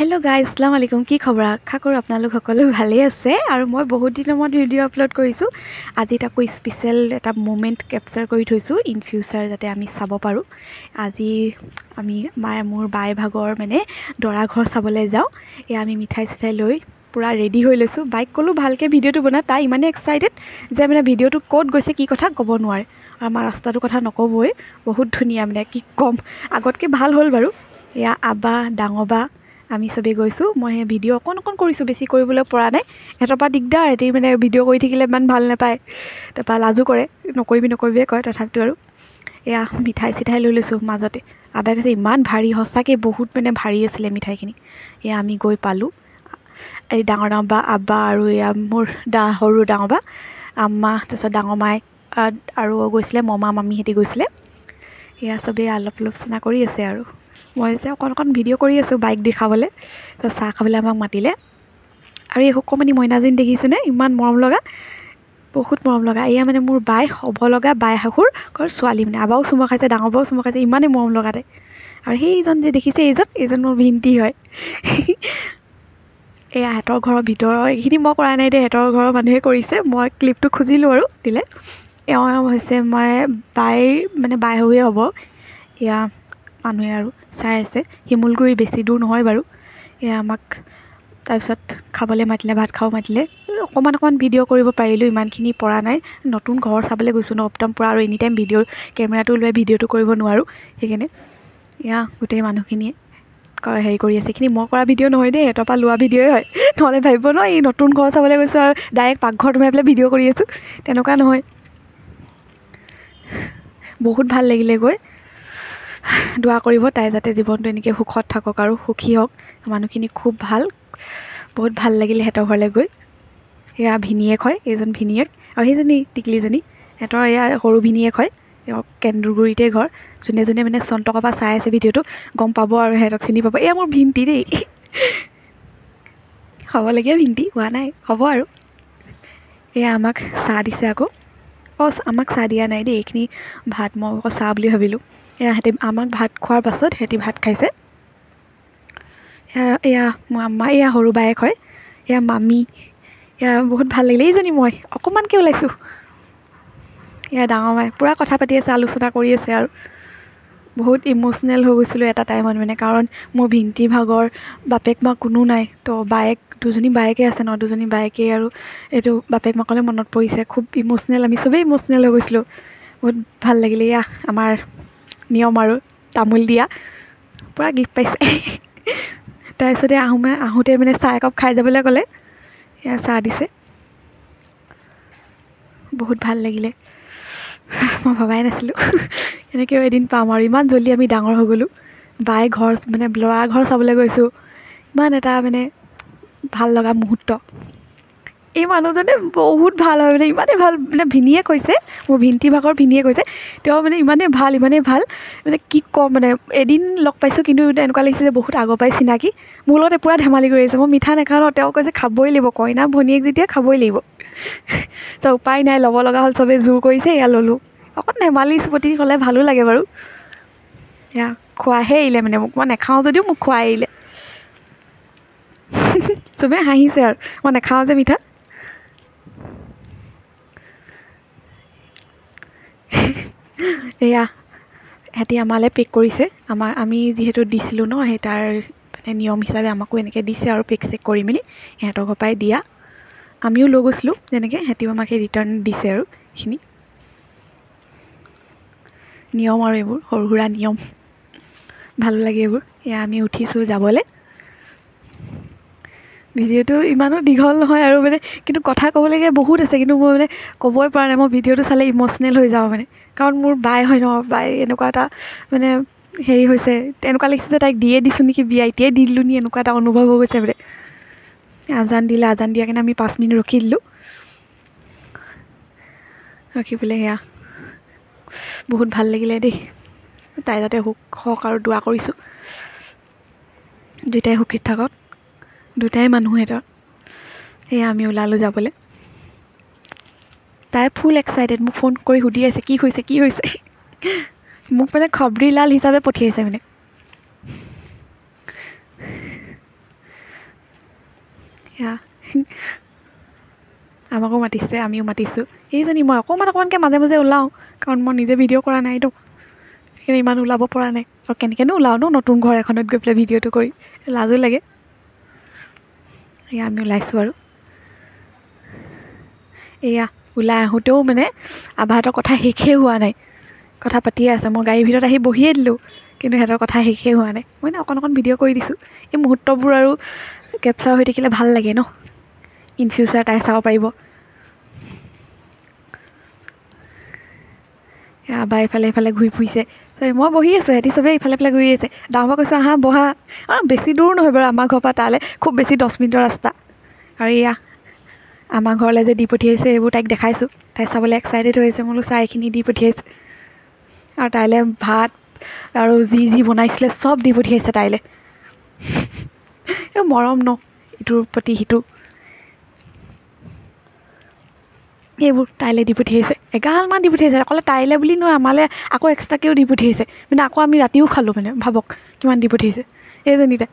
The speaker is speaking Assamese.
হেল্ল' গাইজ, আসসালামু আলাইকুম। কি খবৰ? আশা কৰোঁ আপোনালোক সকলো ভালেই আছে। আৰু মই বহুত দিনৰ মূৰত ভিডিঅ' আপলোড কৰিছোঁ। আজি তাকো স্পেচিয়েল এটা মুমেণ্ট কেপচাৰ কৰি থৈছোঁ ইন ফিউচাৰ, যাতে আমি চাব পাৰোঁ। আজি আমি মোৰ বাই ভাগৰ দৰা ঘৰ চাবলৈ যাওঁ। এয়া আমি মিঠাই চিঠাই লৈ পূৰা ৰেডি হৈ লৈছোঁ। বাইক ক'লোঁ ভালকৈ ভিডিঅ'টো বনা। তাই ইমানেই এক্সাইটেড যে ভিডিঅ'টো ক'ত গৈছে কি কথা ক'ব নোৱাৰে। আৰু আমাৰ ৰাস্তাটোৰ কথা নক'বই, বহুত ধুনীয়া, কি ক'ম, আগতকৈ ভাল হ'ল বাৰু। এয়া আবা, ডাঙৰ বা, আমি চবেই গৈছোঁ। মই সেই ভিডিঅ' অকণ কৰিছোঁ, বেছি কৰিবলৈ পৰা নাই। সিহঁতৰ পৰা দিগদাৰ, এটি ভিডিঅ' কৰি থাকিলে ইমান ভাল নাপায়, তাৰপৰা লাজো কৰে, নকৰিবিয়ে কয়। তথাপিতো আৰু এয়া মিঠাই চিঠাই লৈ লৈছোঁ। মাজতে আবাই কৈছে ইমান ভাৰী, সঁচাকৈ বহুত ভাৰী আছিলে মিঠাইখিনি। এয়া আমি গৈ পালোঁ। এই ডাঙৰ বা, আব্বা আৰু এয়া মোৰ সৰু ডাঙৰ বা, আম্মা, তাৰপিছত ডাঙৰ মাই আৰু গৈছিলে মমা মামীহঁতি গৈছিলে। এয়া চবেই অলপ আলোচনা কৰি আছে। আৰু মই যে অকণ ভিডিঅ' কৰি আছোঁ বাইক দেখাবলৈ। তো চাহ খাবলৈ আমাক মাতিলে। আৰু এই অকণমানি মইনাজনী দেখিছেনে, ইমান মৰম লগা, বহুত মৰম লগা। এয়া মোৰ বাই হ'ব লগা বাই শাহুৰ ঘৰ ছোৱালী। আবাও চুমা খাইছে, ডাঙৰ বাও চুমা খাইছে, ইমানেই মৰম লগা তাই। আৰু সেইজন যে দেখিছে, এইজন মোৰ ভিন্তি হয়। এয়া সিহঁতৰ ঘৰৰ ভিতৰৰ, এইখিনি মই কৰা নাই দেই, সিহঁতৰ ঘৰৰ মানুহে কৰিছে। মই ক্লিপটো খুজিলোঁ আৰু দিলে। এওঁ হৈছে মই বাইৰ বাই শাহুৱে হ'ব। এয়া মানুহে আৰু চাই আছে। শিমলগুৰি বেছি দূৰ নহয় বাৰু। এয়া আমাক তাৰপিছত খাবলৈ মাতিলে, ভাত খাব মাতিলে। অকণমান ভিডিঅ' কৰিব পাৰিলোঁ, ইমানখিনি পৰা নাই। নতুন ঘৰ চাবলৈ গৈছোঁ ন, একদম পূৰা। আৰু এনি টাইম কেমেৰাটো লৈ ভিডিঅ'টো কৰিব নোৱাৰোঁ, সেইকাৰণে এয়া গোটেই মানুহখিনিয়ে হেৰি কৰি আছে। এইখিনি মই কৰা ভিডিঅ' নহয় দেই, সিহঁতৰ পৰা লোৱা ভিডিঅ'ই হয়। নহ'লে ভাবিব ন, এই নতুন ঘৰ চাবলৈ গৈছোঁ আৰু ডাইৰেক্ট পাকঘৰত সোমাই পেলাই ভিডিঅ' কৰি আছোঁ, তেনেকুৱা নহয়। বহুত ভাল লাগিলে গৈ। দোৱা কৰিব তাই যাতে জীৱনটো এনেকৈ সুখত থাকক আৰু সুখী হওক। মানুহখিনি খুব ভাল, বহুত ভাল লাগিলে সিহঁতৰ ঘৰলৈ গৈ। এয়া ভিনিয়েক হয়, এইজন ভিনিয়েক। আৰু সেইজনী টিকলিজনী সিহঁতৰ এয়া সৰু ভিনিয়েক হয়। তেওঁ কেন্দুগুৰিতে ঘৰ। যোনে চন্তকৰ পৰা চাই আছে ভিডিঅ'টো গম পাব আৰু সিহঁতক চিনি পাব। এয়া মোৰ ভিন্তি দেই, হ'বলগীয়া ভিন্তি, হোৱা নাই, হ'ব আৰু। এয়া আমাক চাহ দিছে আকৌ। আমাক চাহ দিয়া নাই দেই, এইখিনি ভাত মই আকৌ চাহ বুলি ভাবিলোঁ। সিহঁতি আমাক ভাত খোৱাৰ পাছত সিহঁতি ভাত খাইছে। এয়া মোৰ আম্মা, এয়া সৰু বায়েক হয়। এয়া মামী, এয়া বহুত ভাল লাগিলে। এইজনী মই অকণমানকৈ ওলাইছোঁ। এয়া ডাঙৰ মায়ে পূৰা কথা পাতি আছে, আলোচনা কৰি আছে। আৰু বহুত ইম'চনেল হৈ গৈছিলোঁ এটা টাইমত, কাৰণ মোৰ ভিন্তি ভাগৰ বাপেক মাক কোনো নাই। তো দুজনী বায়েকে আছে ন, দুজনী বায়েকেই আৰু এইটো বাপেক মাকলৈ মনত পৰিছে। খুব ইম'চনেল, আমি চবেই ইম'চনেল হৈ গৈছিলোঁ। বহুত ভাল লাগিলে। এয়া আমাৰ নিয়ম আৰু তামোল দিয়া, পূৰা গিফ্ট পাইছে। তাৰপিছতে আহোঁতে চাহ একাপ খাই যাবলৈ ক'লে। এয়া চাহ দিছে, বহুত ভাল লাগিলে। মই ভবাই নাছিলোঁ এনেকৈও এদিন পাম আৰু। ইমান জল্দি আমি ডাঙৰ হৈ গ'লোঁ। বাই ঘৰ ল'ৰা ঘৰ চাবলৈ গৈছোঁ। ইমান এটা ভাল লগা মুহূৰ্ত। এই মানুহজনে বহুত ভাল হয়, ইমানেই ভাল, ভিনিয়েক হৈছে, মোৰ ভিন্তি ভাগৰ ভিনিয়েক হৈছে। তেওঁ ইমানেই ভাল কি ক'ম। এদিন লগ পাইছোঁ, কিন্তু এনেকুৱা লাগিছে যে বহুত আগৰ পৰাই চিনাকি। মোৰ লগতে পূৰা ধেমালি কৰি আছে। মই মিঠা নাখাওঁ ন, তেওঁ কৈছে খাবই লাগিব, কইনা ভনীয়েক যেতিয়া খাবই লাগিব। উপায় নাই, ল'ব লগা হ'ল, চবেই জোৰ কৰিছে, এয়া ল'লোঁ। অকণ ধেমালি স্পতি হ'লে ভালো লাগে বাৰু। এয়া খোৱাহে এৰিলে, মোক, মই নাখাওঁ যদিও মোক খোৱাই এৰিলে। চবেই হাঁহিছে আৰু মই নাখাওঁ যে মিঠা। এয়া সিহঁতি আমালৈ পেক কৰিছে। আমি যিহেতু দিছিলোঁ ন, সেই তাৰ নিয়ম হিচাপে আমাকো এনেকৈ দিছে আৰু পেক চেক কৰি মেলি সিহঁতৰ ঘৰ পৰাই দিয়া। আমিও লৈ গৈছিলোঁ যেনেকৈ, সিহঁতিও আমাক সেই ৰিটাৰ্ণ দিছে। আৰু এইখিনি নিয়ম, আৰু এইবোৰ সৰু সুৰা নিয়ম, ভালো লাগে এইবোৰ। এয়া আমি উঠিছোঁ যাবলৈ। ভিডিঅ'টো ইমানো দীঘল নহয় আৰু কিন্তু কথা ক'বলগীয়া বহুত আছে, কিন্তু মই ক'বই পৰা নাই। মই ভিডিঅ'টো চালে ইম'চনেল হৈ যাওঁ কাৰণ মোৰ বাই হয় ন, বাই এনেকুৱা এটা হেৰি হৈছে, তেনেকুৱা লাগিছে যে তাইক দিয়ে দিছোঁ নেকি, বিয়া এতিয়াই দি দিলোঁ নি, এনেকুৱা এটা অনুভৱ হৈ গৈছে। আজান দিলে, আজান দিয়াৰ কাৰণে আমি 5 মিনিট ৰখি দিলোঁ। ৰখি পেলাই সেয়া বহুত ভাল লাগিলে দেই। তাই যাতে সুখ হওক আৰু দোৱা কৰিছোঁ, দুয়োটাই সুখীত থাকক, দুটাই মানুহ সিহঁতৰ। সেয়া আমি ওলালোঁ যাবলৈ। তাই ফুল এক্সাইটেড, মোক ফোন কৰি সুধি আছে কি হৈছে। মোক খবৰিলাল হিচাপে পঠিয়াইছে। এয়া আমাকো মাতিছে, আমিও মাতিছোঁ। এইজনী মই অকণমানকৈ মাজে মাজে ওলাওঁ, কাৰণ মই নিজে ভিডিঅ' কৰা নাইতো, সেইখিনি ইমান ওলাব পৰা নাই। আৰু কেনেকৈনো ওলাওঁ ন নতুন ঘৰ এখনত গৈ পেলাই ভিডিঅ'টো কৰি, লাজো লাগে। এয়া আমি ওলাইছোঁ আৰু এয়া ওলাই আহোঁতেও মানে আবাহঁতৰ কথা শেষেই হোৱা নাই, কথা পাতিয়ে আছে। মই গাড়ীৰ ভিতৰত আহি বহিয়ে দিলোঁ, কিন্তু সিহঁতৰ কথা শেষেই হোৱা নাই। মই অকণ ভিডিঅ' কৰি দিছোঁ। এই মুহূৰ্তবোৰ আৰু কেপচাৰ হৈ থাকিলে ভাল লাগে ন, ইন ফিউচাৰ তাই চাব পাৰিব। আবাই ইফালে সিফালে ঘূৰি ফুৰিছে, মই বহি আছোঁ, সিহঁতি চবেই ইফালে সিফালে ঘূৰি আছে। ডাঙৰক কৈছোঁ আহা বহা। বেছি দূৰ নহয় বাৰু আমাৰ ঘৰৰ পৰা তালৈ, খুব বেছি 10 মিনিটৰ ৰাস্তা। আৰু এয়া আমাৰ ঘৰলৈ যে দি পঠিয়াইছে এইবোৰ তাইক দেখাইছোঁ, তাই চাবলৈ এক্সাইটেড হৈ আছে। মই বোলো চাই এইখিনি দি পঠিয়াইছে, আৰু তাইলৈ ভাত আৰু যি বনাইছিলে চব দি পঠিয়াইছে তাইলৈ। এই মৰম ন, ইটোৰ প্ৰতি সিটো, এইবোৰ তাইলৈ দি পঠিয়াইছে। এগালমান দি পঠিয়াইছে, অকলে তাইলৈ বুলি নহয়, আমালৈ আকৌ এক্সট্ৰাকৈও দি পঠিয়াইছে। মানে আকৌ আমি ৰাতিও খালোঁ, মানে ভাবক কিমান দি পঠিয়াইছে এইজনী তাই।